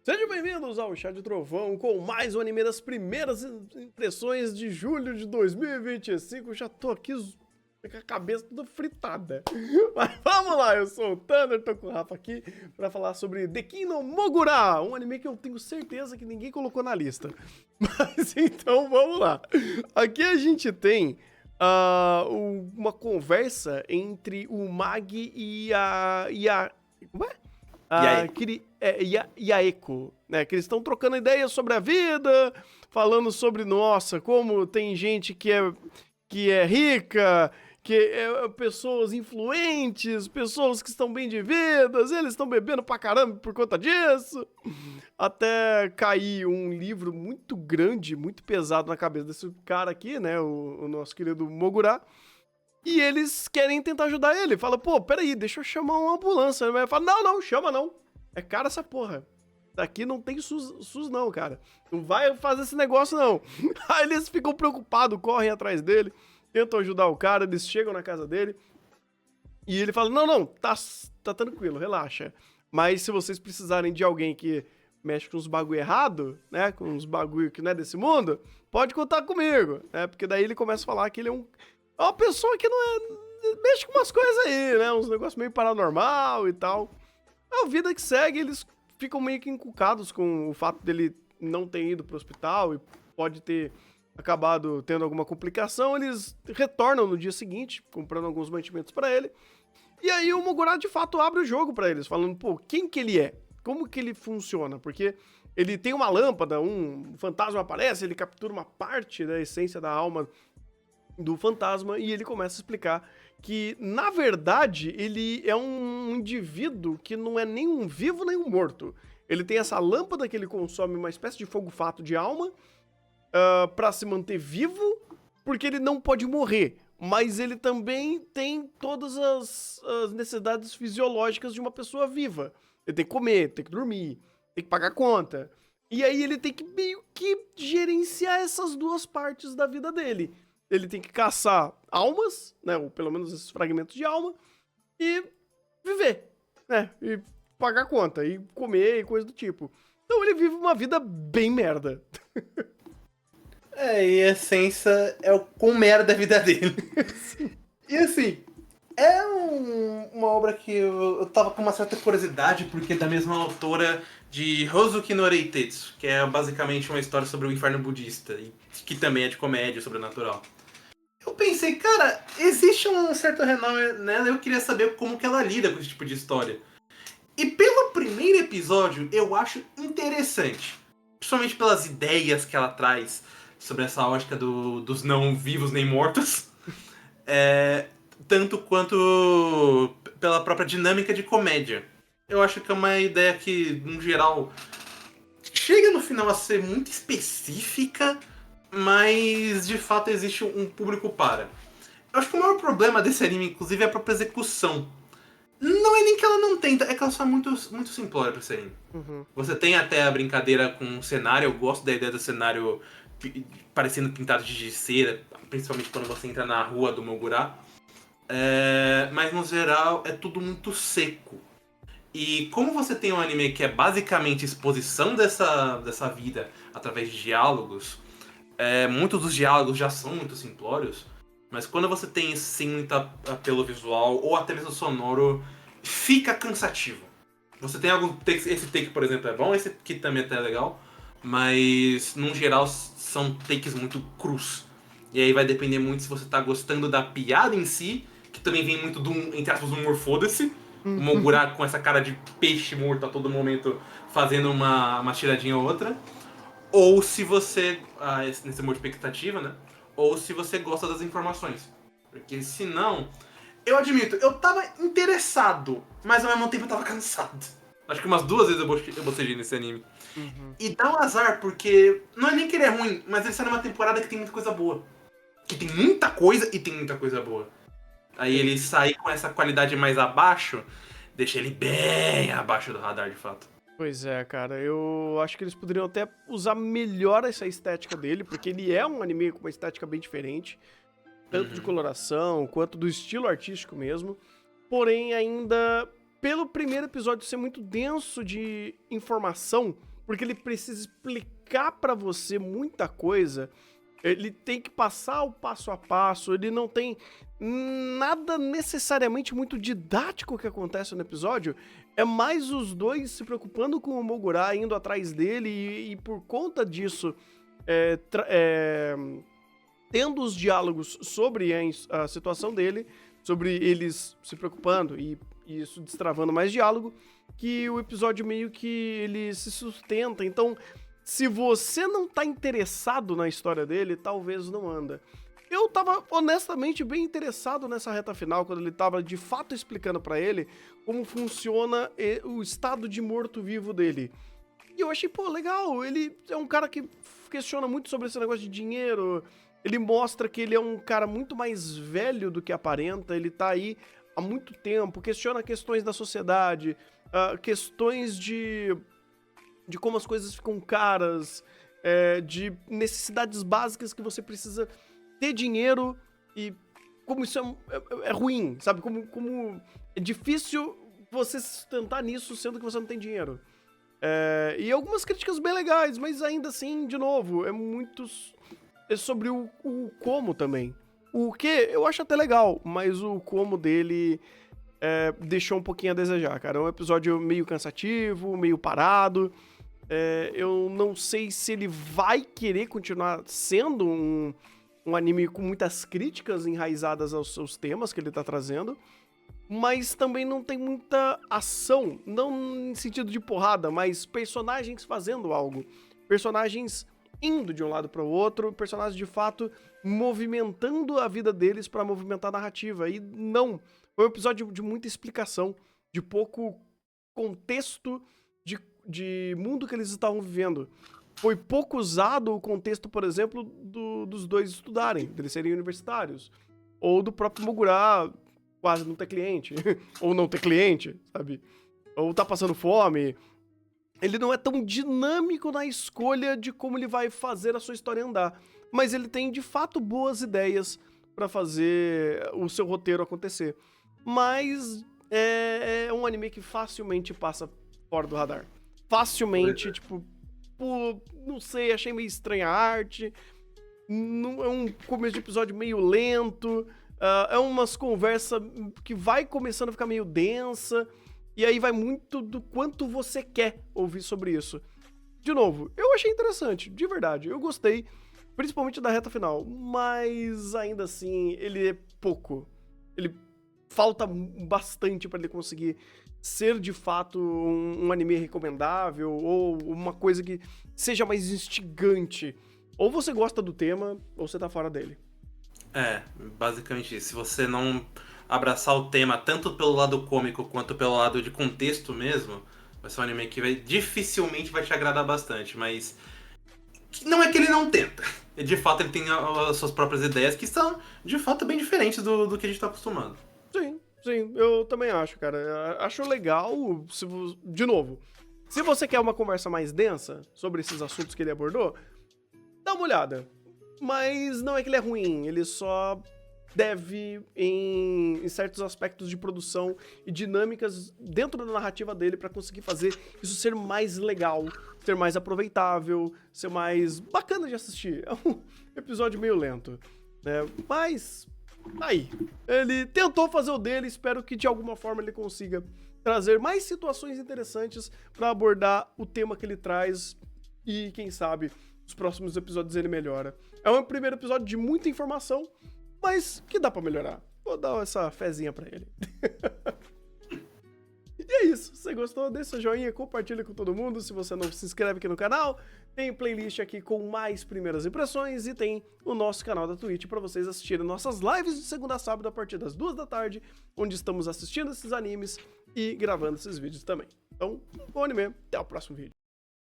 Sejam bem-vindos ao Chá de Trovão com mais um anime das primeiras impressões de julho de 2025. Já tô aqui com a cabeça toda fritada. Mas vamos lá, eu sou o Thunder, tô com o Rafa aqui pra falar sobre Dekin no Mogura, um anime que eu tenho certeza que ninguém colocou na lista. Mas então vamos lá. Aqui a gente tem uma conversa entre o Mag e a como é? Yaeko, né? Que eles estão trocando ideias sobre a vida, falando sobre, nossa, como tem gente que é rica, pessoas influentes, pessoas que estão bem de vidas, eles estão bebendo pra caramba por conta disso. Até cair um livro muito grande, muito pesado na cabeça desse cara aqui, né? O nosso querido Mogura. E eles querem tentar ajudar ele. Fala, pô, peraí, deixa eu chamar uma ambulância. Ele fala, não, chama não. É cara essa porra. Daqui não tem SUS não, cara. Não vai fazer esse negócio não. Aí eles ficam preocupados, correm atrás dele, tentam ajudar o cara, eles chegam na casa dele. E ele fala, não, tá tranquilo, relaxa. Mas se vocês precisarem de alguém que mexe com uns bagulho errado, né, com uns bagulho que não é desse mundo, pode contar comigo, né, porque daí ele começa a falar que ele é uma pessoa que não é... mexe com umas coisas aí, né? Uns negócios meio paranormal e tal. A vida que segue, eles ficam meio que encucados com o fato dele não ter ido pro hospital e pode ter acabado tendo alguma complicação. Eles retornam no dia seguinte, comprando alguns mantimentos pra ele. E aí o Mogura, de fato, abre o jogo pra eles, falando, pô, quem que ele é? Como que ele funciona? Porque ele tem uma lâmpada, um fantasma aparece, ele captura uma parte da essência da alma do fantasma e ele começa a explicar que, na verdade, ele é um indivíduo que não é nem um vivo nem um morto. Ele tem essa lâmpada que ele consome, uma espécie de fogo-fato de alma, pra se manter vivo, porque ele não pode morrer. Mas ele também tem todas as necessidades fisiológicas de uma pessoa viva. Ele tem que comer, tem que dormir, tem que pagar conta. E aí ele tem que meio que gerenciar essas duas partes da vida dele. Ele tem que caçar almas, né, ou pelo menos esses fragmentos de alma, e viver, né, e pagar conta, e comer, e coisa do tipo. Então ele vive uma vida bem merda. E a essência é o quão merda a vida dele. E assim, uma obra que eu tava com uma certa curiosidade, porque é da mesma autora de Hozuki no Reitetsu, que é basicamente uma história sobre o inferno budista, e que também é de comédia sobrenatural. Eu pensei, cara, existe um certo renome nela, eu queria saber como que ela lida com esse tipo de história. E pelo primeiro episódio, eu acho interessante. Principalmente pelas ideias que ela traz sobre essa lógica dos não vivos nem mortos. Tanto quanto pela própria dinâmica de comédia. Eu acho que é uma ideia que, no geral, chega no final a ser muito específica, mas de fato existe um público para. Eu acho que o maior problema desse anime, inclusive, é a própria execução. Não é nem que ela não tenta, é que ela só é muito, muito simplória pra esse anime. Uhum. Você tem até a brincadeira com o cenário, eu gosto da ideia do cenário parecendo pintado de cera, principalmente quando você entra na rua do Mogura. Mas no geral é tudo muito seco. E como você tem um anime que é basicamente exposição dessa vida através de diálogos, muitos dos diálogos já são muito simplórios, mas quando você tem sem muito apelo visual ou até mesmo sonoro, fica cansativo. Você tem esse take, por exemplo, é bom, esse aqui também até é legal, mas no geral são takes muito crus. E aí vai depender muito se você tá gostando da piada em si, que também vem muito entre aspas, do humor foda-se. O Mogura com essa cara de peixe morto a todo momento fazendo uma tiradinha ou outra. Ou se você, nesse humor de expectativa, né? Ou se você gosta das informações. Porque senão, eu admito, eu tava interessado, mas ao mesmo tempo eu tava cansado. Acho que umas 2 vezes eu bocejei nesse anime. Uhum. E dá um azar, porque não é nem que ele é ruim, mas ele sai numa temporada que tem muita coisa boa. Que tem muita coisa e tem muita coisa boa. Aí ele sair com essa qualidade mais abaixo, deixa ele bem abaixo do radar, de fato. Pois é, cara, eu acho que eles poderiam até usar melhor essa estética dele, porque ele é um anime com uma estética bem diferente, tanto de coloração quanto do estilo artístico mesmo. Porém, ainda, pelo primeiro episódio ser muito denso de informação, porque ele precisa explicar pra você muita coisa. Ele tem que passar o passo a passo, ele não tem nada necessariamente muito didático que acontece no episódio. É mais os dois se preocupando com o Mogura, indo atrás dele e por conta disso, tendo os diálogos sobre a situação dele, sobre eles se preocupando e isso destravando mais diálogo, que o episódio meio que ele se sustenta. Então, se você não tá interessado na história dele, talvez não anda. Eu tava, honestamente, bem interessado nessa reta final, quando ele tava, de fato, explicando pra ele como funciona o estado de morto-vivo dele. E eu achei, pô, legal, ele é um cara que questiona muito sobre esse negócio de dinheiro, ele mostra que ele é um cara muito mais velho do que aparenta, ele tá aí há muito tempo, questiona questões da sociedade, questões de como as coisas ficam caras, de necessidades básicas que você precisa ter dinheiro e como isso é ruim, sabe? Como é difícil você se sustentar nisso sendo que você não tem dinheiro. E algumas críticas bem legais, mas ainda assim, de novo, é sobre o como também. O que eu acho até legal, mas o como dele deixou um pouquinho a desejar, cara. É um episódio meio cansativo, meio parado. Eu não sei se ele vai querer continuar sendo um anime com muitas críticas enraizadas aos seus temas que ele tá trazendo, mas também não tem muita ação, não em sentido de porrada, mas personagens fazendo algo, personagens indo de um lado para o outro, personagens de fato movimentando a vida deles para movimentar a narrativa. E não, foi um episódio de muita explicação, de pouco contexto de mundo que eles estavam vivendo. Foi pouco usado o contexto, por exemplo, dos dois estudarem, deles serem universitários. Ou do próprio Mogura quase não ter cliente. Ou não ter cliente, sabe? Ou tá passando fome. Ele não é tão dinâmico na escolha de como ele vai fazer a sua história andar. Mas ele tem, de fato, boas ideias pra fazer o seu roteiro acontecer. Mas é um anime que facilmente passa fora do radar. Facilmente, tipo, pô, não sei, achei meio estranha a arte, é um começo de episódio meio lento, é umas conversas que vai começando a ficar meio densa, e aí vai muito do quanto você quer ouvir sobre isso. De novo, eu achei interessante, de verdade, eu gostei, principalmente da reta final, mas ainda assim, ele é pouco, ele falta bastante pra ele conseguir ser de fato um anime recomendável ou uma coisa que seja mais instigante. Ou você gosta do tema, ou você tá fora dele. Basicamente isso. Se você não abraçar o tema tanto pelo lado cômico quanto pelo lado de contexto mesmo, vai ser um anime que dificilmente vai te agradar bastante, mas não é que ele não tenta. De fato, ele tem as suas próprias ideias que são, de fato, bem diferentes do que a gente tá acostumado. Sim, eu também acho, cara. Acho legal, de novo, se você quer uma conversa mais densa sobre esses assuntos que ele abordou, dá uma olhada. Mas não é que ele é ruim, ele só deve em certos aspectos de produção e dinâmicas dentro da narrativa dele pra conseguir fazer isso ser mais legal, ser mais aproveitável, ser mais bacana de assistir. É um episódio meio lento, né? Mas aí, ele tentou fazer o dele, espero que de alguma forma ele consiga trazer mais situações interessantes pra abordar o tema que ele traz e quem sabe os próximos episódios ele melhora. É um primeiro episódio de muita informação, mas que dá pra melhorar. Vou dar essa fezinha pra ele. E é isso. Se você gostou, deixa seu joinha, compartilha com todo mundo. Se você não se inscreve aqui no canal, tem playlist aqui com mais primeiras impressões e tem o nosso canal da Twitch pra vocês assistirem nossas lives de segunda a sábado a partir das 2 da tarde, onde estamos assistindo esses animes e gravando esses vídeos também. Então, bom anime, até o próximo vídeo.